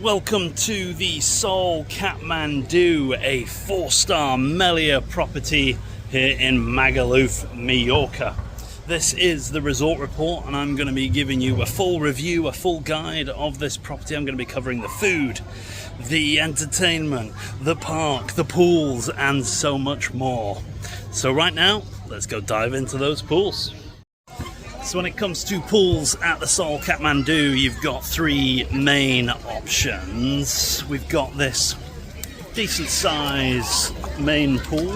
Welcome to the Sol Katmandu, a 4-star Meliá property here in Magaluf, Mallorca. This is the resort report, and I'm going to be giving you a full review, a full guide of this property. I'm going to be covering the food, the entertainment, the park, the pools, and so much more. So right now, let's go dive into those pools. So when it comes to pools at the Sol Katmandu, you've got three main options. We've got this decent size main pool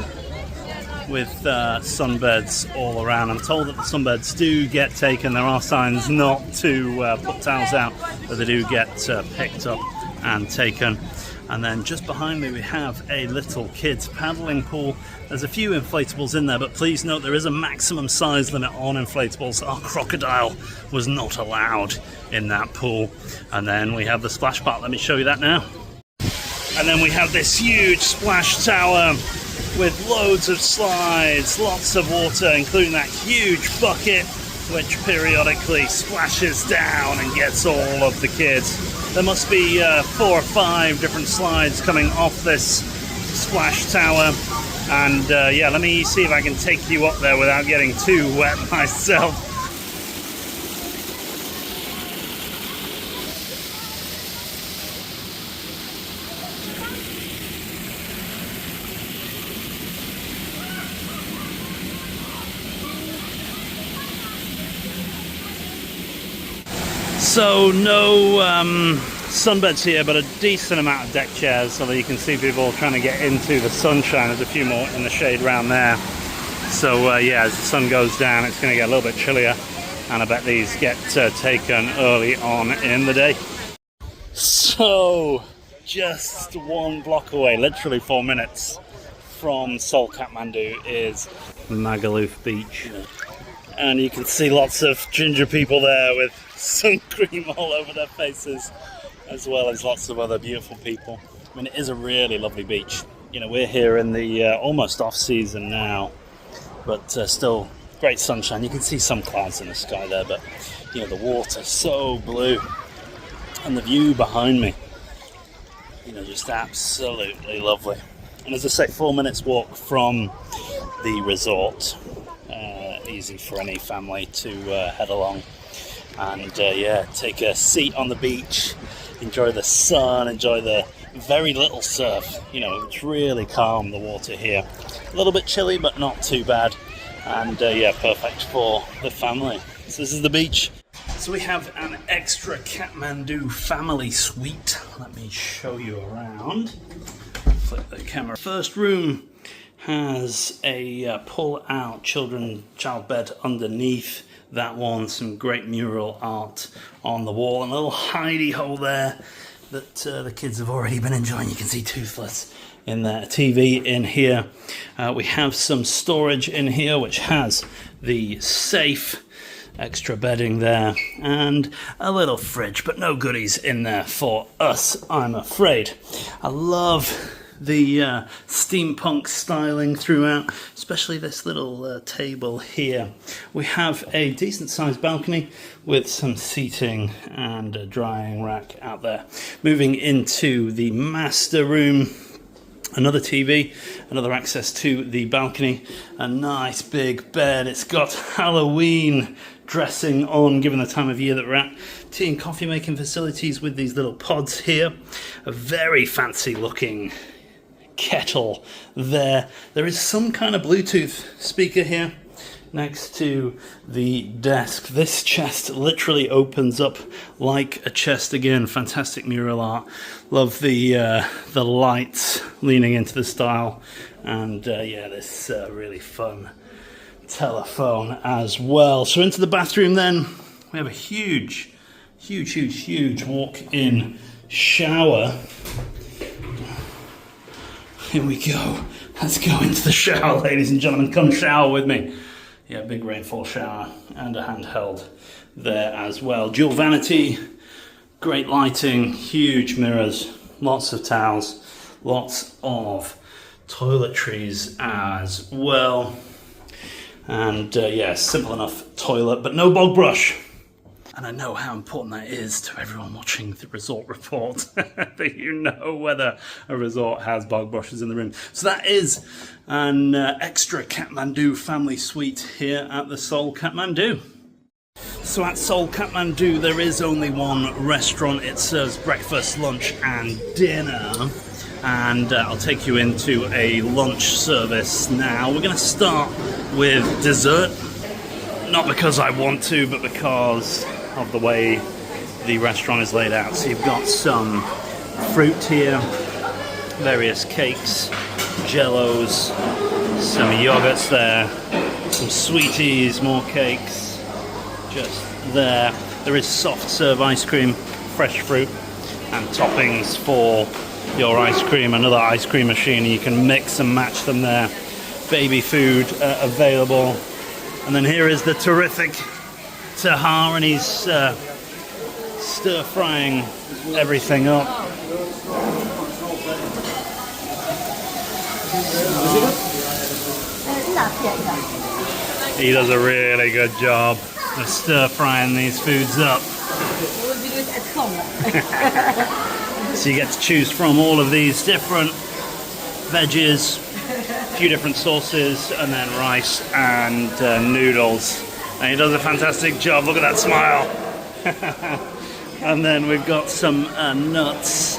with sunbeds all around. I'm told that the sunbeds do get taken. There are signs not to put towels out, but they do get picked up and taken. And then just behind me we have a little kids paddling pool. There's a few inflatables in there, but please note there is a maximum size limit on inflatables. Our crocodile was not allowed in that pool. And then we have the splash park. Let me show you that now. And then we have this huge splash tower with loads of slides, lots of water, including that huge bucket which periodically splashes down and gets all of the kids. There must be 4 or 5 different slides coming off this splash tower. And yeah, let me see if I can take you up there without getting too wet myself. So no sunbeds here, but a decent amount of deck chairs so that you can see people trying to get into the sunshine. There's a few more in the shade around there. So yeah, as the sun goes down, it's going to get a little bit chillier, and I bet these get taken early on in the day. So just 1 block away, literally 4 minutes from Sol Katmandu, is Magaluf Beach. And you can see lots of ginger people there with sun cream all over their faces, as well as lots of other beautiful people. I mean, it is a really lovely beach. You know, we're here in the almost off season now, but still great sunshine. You can see some clouds in the sky there, but you know, the water's so blue, and the view behind me, you know, just absolutely lovely. And as I say, 4 minutes walk from the resort. Easy for any family to head along and yeah, take a seat on the beach, enjoy the sun, enjoy the very little surf. You know, it's really calm, the water here. A little bit chilly, but not too bad. And yeah, perfect for the family. So this is the beach. So we have an extra Kathmandu family suite. Let me show you around. Flip the camera. First room has a pull-out child bed underneath that one. Some great mural art on the wall, and a little hideyhole there that the kids have already been enjoying. You can see Toothless in there. TV in here. We have some storage in here, which has the safe, extra bedding there, and a little fridge, but no goodies in there for us, I'm afraid. I love the steampunk styling throughout, especially this little table here. We have a decent sized balcony with some seating and a drying rack out there. Moving into the master room, another TV, another access to the balcony, a nice big bed. It's got Halloween dressing on, given the time of year that we're at. Tea and coffee making facilities with these little pods here. A very fancy looking kettle there. There is some kind of Bluetooth speaker here next to the desk. This chest literally opens up like a chest again. Fantastic mural art. Love the lights leaning into the style, and yeah, this really fun telephone as well. So into the bathroom then, we have a huge walk-in shower. Here we go. Let's go into the shower, ladies and gentlemen. Come shower with me. Yeah, big rainfall shower and a handheld there as well. Dual vanity, great lighting, huge mirrors, lots of towels, lots of toiletries as well. And yeah, simple enough toilet, but no bog brush. And I know how important that is to everyone watching the resort report, that you know whether a resort has bog brushes in the room. So that is an extra Kathmandu family suite here at the Sol Katmandu. So at Sol Katmandu there is only one restaurant. It serves breakfast, lunch and dinner. And I'll take you into a lunch service now. We're going to start with dessert. Not because I want to, but because of the way the restaurant is laid out. So you've got some fruit here, various cakes, jellos, some yogurts there, some sweeties, more cakes, just there. There is soft serve ice cream, fresh fruit, and toppings for your ice cream, another ice cream machine. You can mix and match them there. Baby food available. And then here is the terrific Tahar, and he's stir frying everything up. He does a really good job of stir frying these foods up. So you get to choose from all of these different veggies, a few different sauces, and then rice and noodles. And he does a fantastic job. Look at that smile. And then we've got some nuts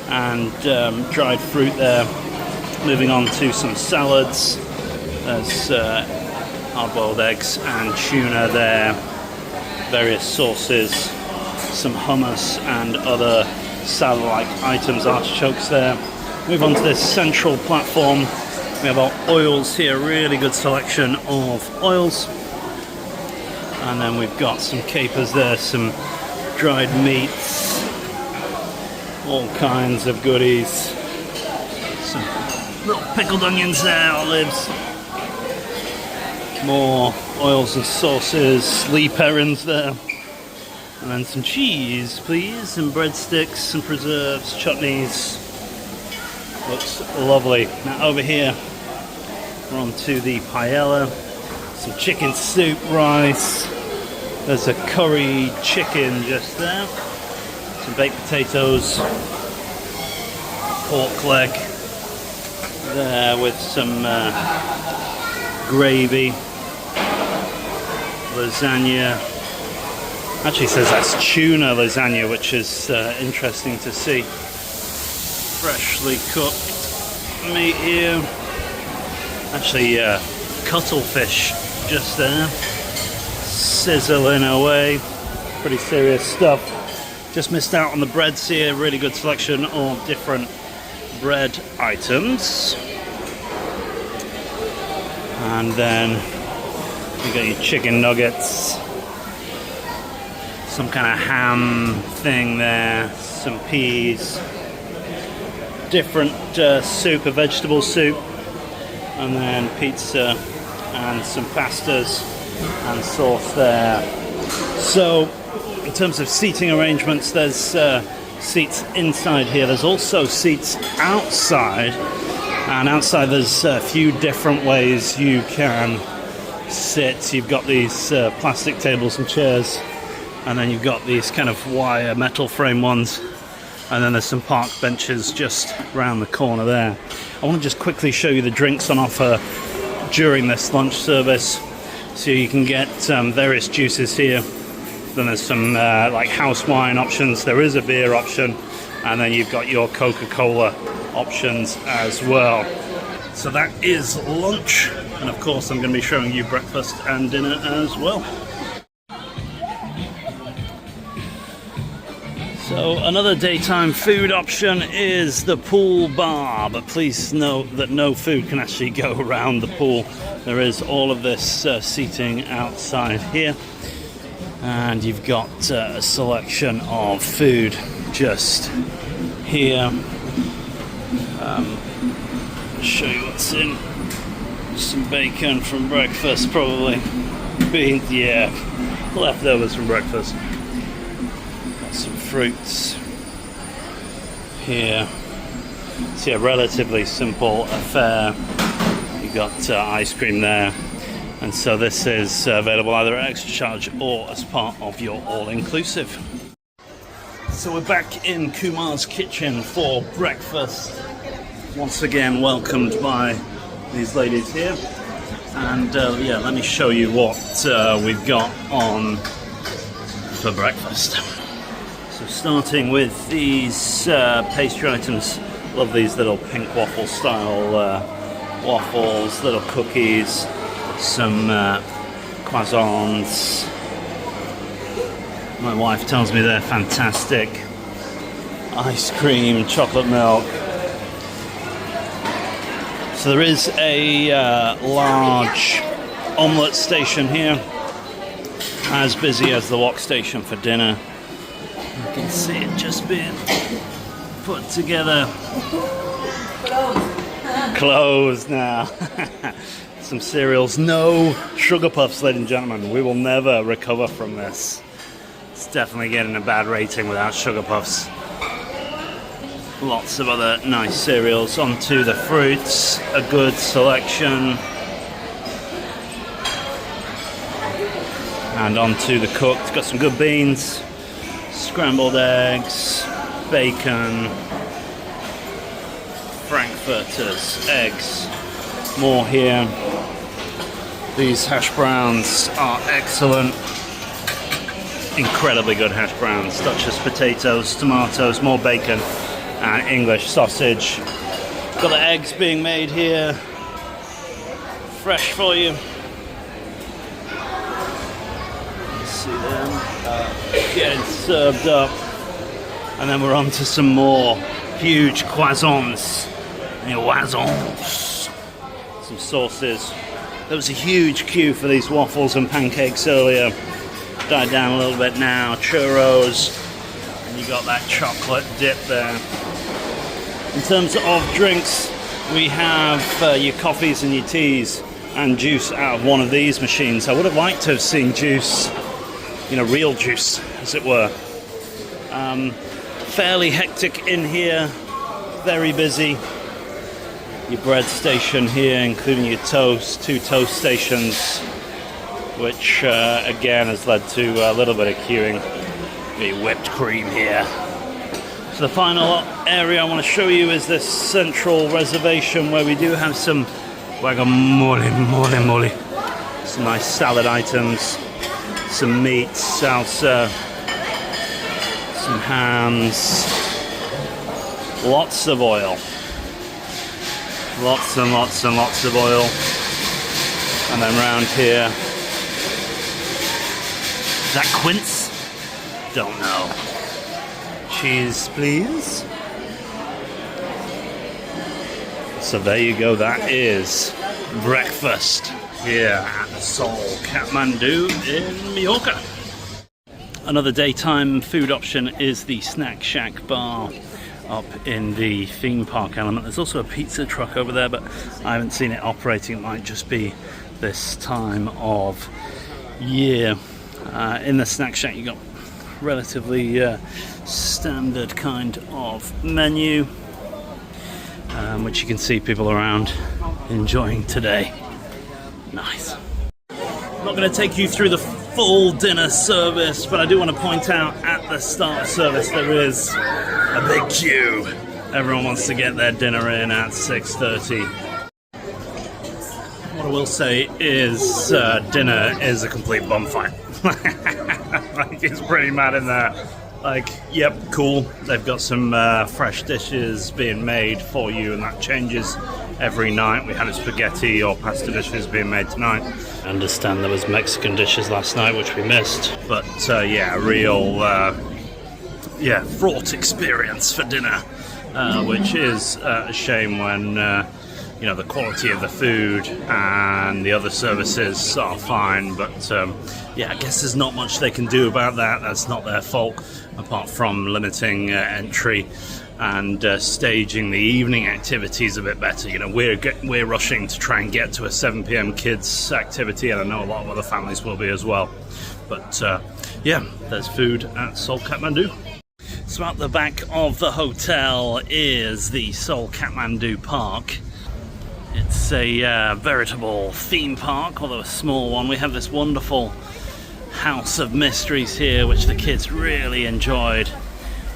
and dried fruit there. Moving on to some salads. There's hard-boiled eggs and tuna there. Various sauces, some hummus and other salad-like items, artichokes there. Move on to this central platform. We have our oils here, really good selection of oils. And then we've got some capers there, some dried meats, all kinds of goodies. Some little pickled onions there, olives. More oils and sauces, sleep herons there. And then some cheese, please, some breadsticks, some preserves, chutneys. Looks lovely. Now over here, we're on to the paella. Some chicken soup, rice. There's a curry chicken just there. Some baked potatoes. Pork leg there with some gravy. Lasagna. Actually says that's tuna lasagna, which is interesting to see. Freshly cooked meat here. Actually cuttlefish just there. Sizzling away. Pretty serious stuff. Just missed out on the breads here. Really good selection of different bread items. And then you got your chicken nuggets. Some kind of ham thing there, some peas, different soup, a vegetable soup, and then pizza and some pastas and sauce there. So in terms of seating arrangements, there's seats inside here. There's also seats outside, and outside there's a few different ways you can sit. You've got these plastic tables and chairs. And then you've got these kind of wire metal frame ones. And then there's some park benches just around the corner there. I want to just quickly show you the drinks on offer during this lunch service. So you can get various juices here. Then there's some like house wine options. There is a beer option. And then you've got your Coca-Cola options as well. So that is lunch. And of course I'm going to be showing you breakfast and dinner as well. So another daytime food option is the pool bar, but please note that no food can actually go around the pool. There is all of this seating outside here, and you've got a selection of food just here. Show you what's in. Some bacon from breakfast, probably. Beans, yeah, leftovers from breakfast. Some fruits here. So yeah, relatively simple affair. You got ice cream there, And so this is available either at extra charge or as part of your all-inclusive. So we're back in Kumar's kitchen for breakfast. Once again welcomed by these ladies here. And yeah, let me show you what we've got on for breakfast. So starting with these pastry items. Love these little pink waffle style waffles, little cookies, some croissants. My wife tells me they're fantastic. Ice cream, chocolate milk. So there is a large omelette station here, as busy as the wok station for dinner. You can see it just being put together. Closed now. Some cereals. No sugar puffs, ladies and gentlemen. We will never recover from this. It's definitely getting a bad rating without sugar puffs. Lots of other nice cereals. Onto the fruits. A good selection. And onto the cooked. Got some good beans. Scrambled eggs. Bacon. Frankfurters, eggs, more here. These hash browns are excellent. Incredibly good hash browns. Duchess potatoes, tomatoes, more bacon, and English sausage. Got the eggs being made here. Fresh for you. You see them getting served up. And then we're on to some more huge croissants. Some sauces. There was a huge queue for these waffles and pancakes earlier. Died down a little bit now. Churros. And you got that chocolate dip there. In terms of drinks, we have your coffees and your teas and juice out of one of these machines. I would have liked to have seen juice, real juice, as it were. Fairly hectic in here. Very busy. Your bread station here, including your toast, 2 toast stations, which again has led to a little bit of queuing. The whipped cream here. So the final area I want to show you is this central reservation where we do have some guacamole, some nice salad items, some meat, salsa, some hams. Lots of oil. Lots and lots and lots of oil. And then round here. Is that quince? Don't know. Cheese, please. So there you go. That is breakfast here at the Sol Katmandu in Mallorca. Another daytime food option is the Snack Shack bar up in the theme park element. There's also a pizza truck over there, but I haven't seen it operating. It might just be this time of year. In the Snack Shack you got relatively standard kind of menu, which you can see people around enjoying today. Nice. I'm not going to take you through the full dinner service, but I do want to point out at the start service there is a big queue. Everyone wants to get their dinner in at 6:30. What I will say is dinner is a complete bum fight. Like, it's pretty mad in there. Like, yep, cool. They've got some fresh dishes being made for you, and that changes every night. We had a spaghetti or pasta dishes being made tonight. I understand there was Mexican dishes last night, which we missed. But yeah, a real fraught experience for dinner, which is a shame when the quality of the food and the other services are fine. But yeah, I guess there's not much they can do about that. That's not their fault, apart from limiting entry and staging the evening activities a bit better. We're rushing to try and get to a 7 p.m. kids activity, and I know a lot of other families will be as well. But yeah, there's food at Sol Katmandu. So at the back of the hotel is the Sol Katmandu Park. It's a veritable theme park, although a small one. We have this wonderful house of mysteries here, which the kids really enjoyed.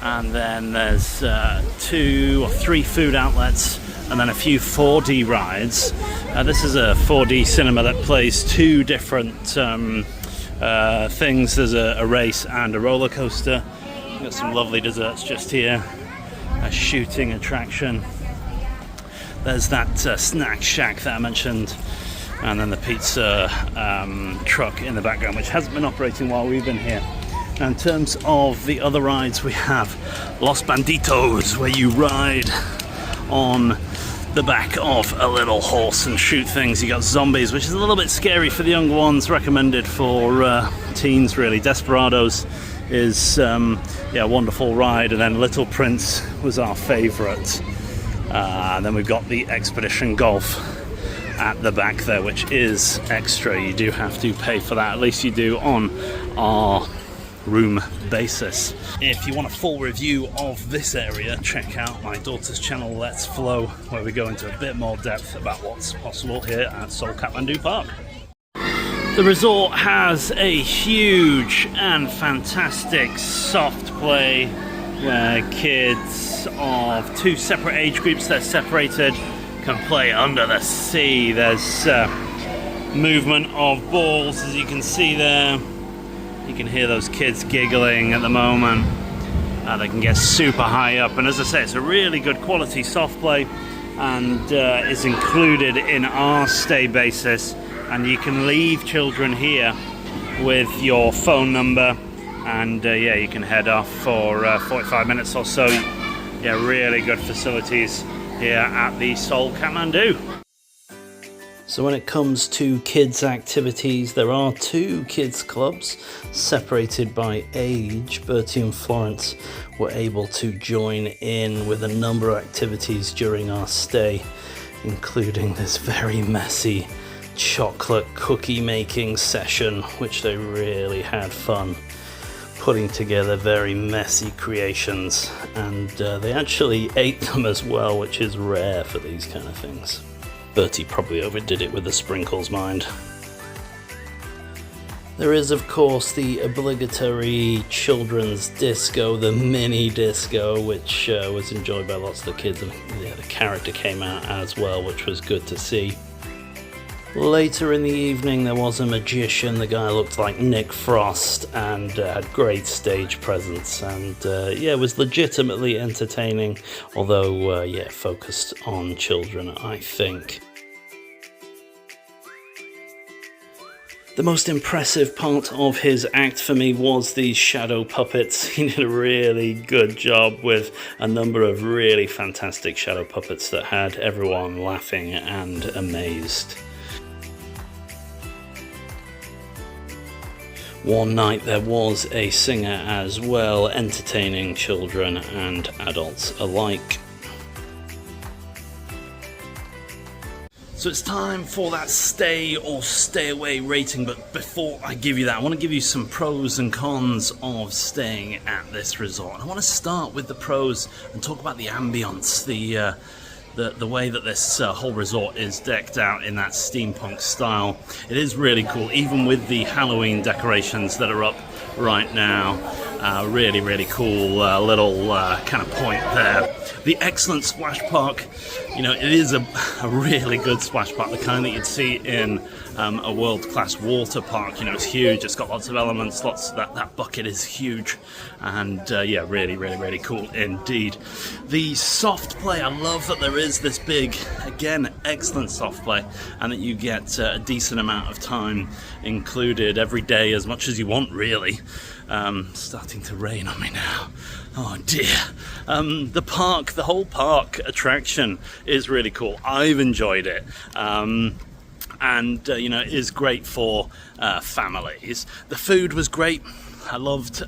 And then there's 2 or 3 food outlets, and then a few 4D rides. This is a 4D cinema that plays 2 different things. There's a race and a roller coaster. We've got some lovely desserts just here. A shooting attraction. There's that snack shack that I mentioned, and then the pizza truck in the background, which hasn't been operating while we've been here. Now, in terms of the other rides, we have Los Banditos, where you ride on the back of a little horse and shoot things. You got zombies, which is a little bit scary for the younger ones, recommended for teens really. Desperados is a wonderful ride, and then Little Prince was our favorite. And then we've got the Expedition Golf at the back there, which is extra. You do have to pay for that, at least you do on our room basis. If you want a full review of this area, check out my daughter's channel Let's Flow, where we go into a bit more depth about what's possible here at Sol Katmandu Park. The resort has a huge and fantastic soft play where kids of 2 separate age groups, they're separated, can play under the sea. There's movement of balls, as you can see there. You can hear those kids giggling at the moment. They can get super high up, and as I say, it's a really good quality soft play, and is included in our stay basis. And you can leave children here with your phone number, and you can head off for 45 minutes or so. Yeah, really good facilities here at the Sol Katmandu. So when it comes to kids activities, there are 2 kids clubs separated by age. Bertie and Florence were able to join in with a number of activities during our stay, including this very messy chocolate cookie making session, which they really had fun putting together. Very messy creations, and they actually ate them as well, which is rare for these kind of things. Bertie probably overdid it with the sprinkles, mind. There is, of course, the obligatory children's disco, the mini disco, which was enjoyed by lots of the kids, and the character came out as well, which was good to see. Later in the evening there was a magician. The guy looked like Nick Frost and had great stage presence, and was legitimately entertaining, although focused on children, I think. The most impressive part of his act for me was these shadow puppets. He did a really good job with a number of really fantastic shadow puppets that had everyone laughing and amazed. One night there was a singer as well, entertaining children and adults alike. So it's time for that stay or stay away rating, but before I give you that, I want to give you some pros and cons of staying at this resort. I want to start with the pros and talk about the ambience, the way that this whole resort is decked out in that steampunk style. It is really cool, even with the Halloween decorations that are up right now. Really, really cool little kind of point there. The excellent splash park, you know, it is a really good splash park, the kind that you'd see in a world-class water park. You know, it's huge, it's got lots of elements, that bucket is huge, and really, really, really cool indeed. The soft play, I love that there is this big, again, excellent soft play, and that you get a decent amount of time included every day, as much as you want, really. Starting to rain on me now. Oh dear. The whole park attraction is really cool. I've enjoyed it. It is great for families. The food was great. I loved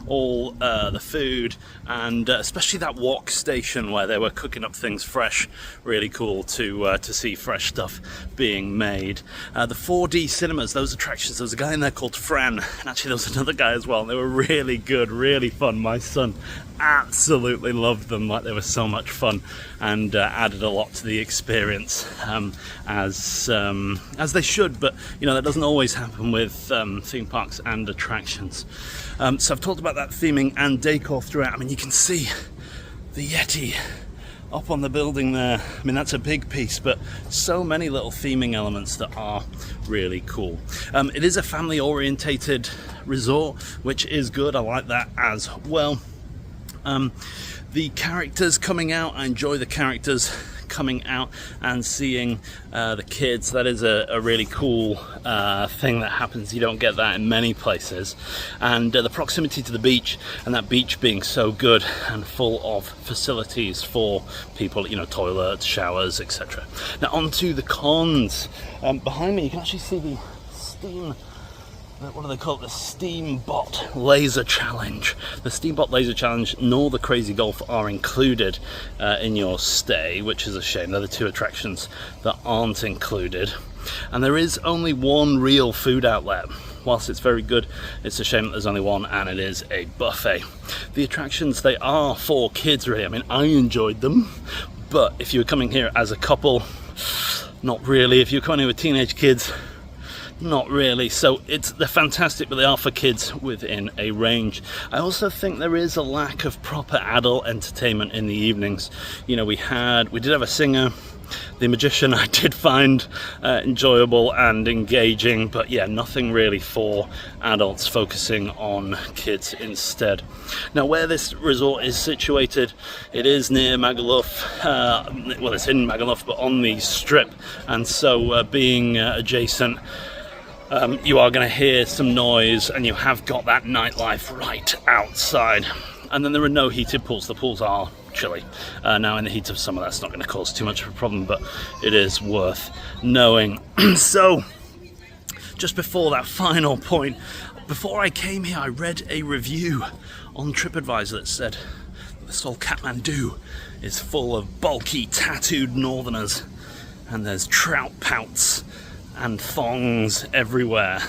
all the food, and especially that wok station where they were cooking up things fresh. Really cool to see fresh stuff being made. The 4D cinemas, those attractions, there was a guy in there called Fran, and actually there was another guy as well, and they were really good, really fun. My son absolutely loved them, like they were so much fun, and added a lot to the experience, as they should. But you know, that doesn't always happen with theme parks and attractions. So I've talked about that theming and decor throughout. I mean, you can see the Yeti up on the building there. I mean, that's a big piece, but so many little theming elements that are really cool. It is a family orientated resort, which is good. I like that as well. The characters coming out, I enjoy the characters coming out and seeing the kids. That is a really cool thing that happens. You don't get that in many places. And the proximity to the beach, and that beach being so good and full of facilities for people, you know, toilets, showers, etc. Now on to the cons. Behind me you can actually see the what do they call it? The Steamot Laser Challenge. The Steamot Laser Challenge nor the Crazy Golf are included in your stay, which is a shame. They're the two attractions that aren't included. And there is only one real food outlet. Whilst it's very good, it's a shame that there's only one, and it is a buffet. The attractions, they are for kids really. I mean, I enjoyed them, but if you were coming here as a couple, not really. If you're coming here with teenage kids, not really. So they're fantastic, but they are for kids within a range. I also think there is a lack of proper adult entertainment in the evenings. You know, we did have a singer. The magician I did find enjoyable and engaging, but yeah, nothing really for adults, focusing on kids instead. Now, where this resort is situated, it is near Magaluf. Well, it's in Magaluf, but on the strip, and so being adjacent, you are going to hear some noise, and you have got that nightlife right outside. And then there are no heated pools. The pools are chilly. Now in the heat of summer, that's not going to cause too much of a problem, but it is worth knowing. So just before that final point, before I came here, I read a review on TripAdvisor that said that the Sol Katmandu is full of bulky tattooed northerners, and there's trout pouts and thongs everywhere.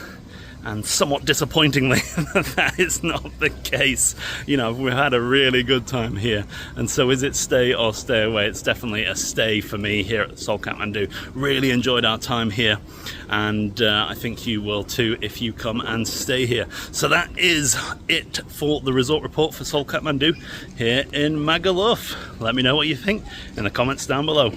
And somewhat disappointingly, that is not the case. You know, we've had a really good time here. And so is it stay or stay away? It's definitely a stay for me here at Sol Katmandu. Really enjoyed our time here. And I think you will too if you come and stay here. So that is it for the resort report for Sol Katmandu here in Magaluf. Let me know what you think in the comments down below.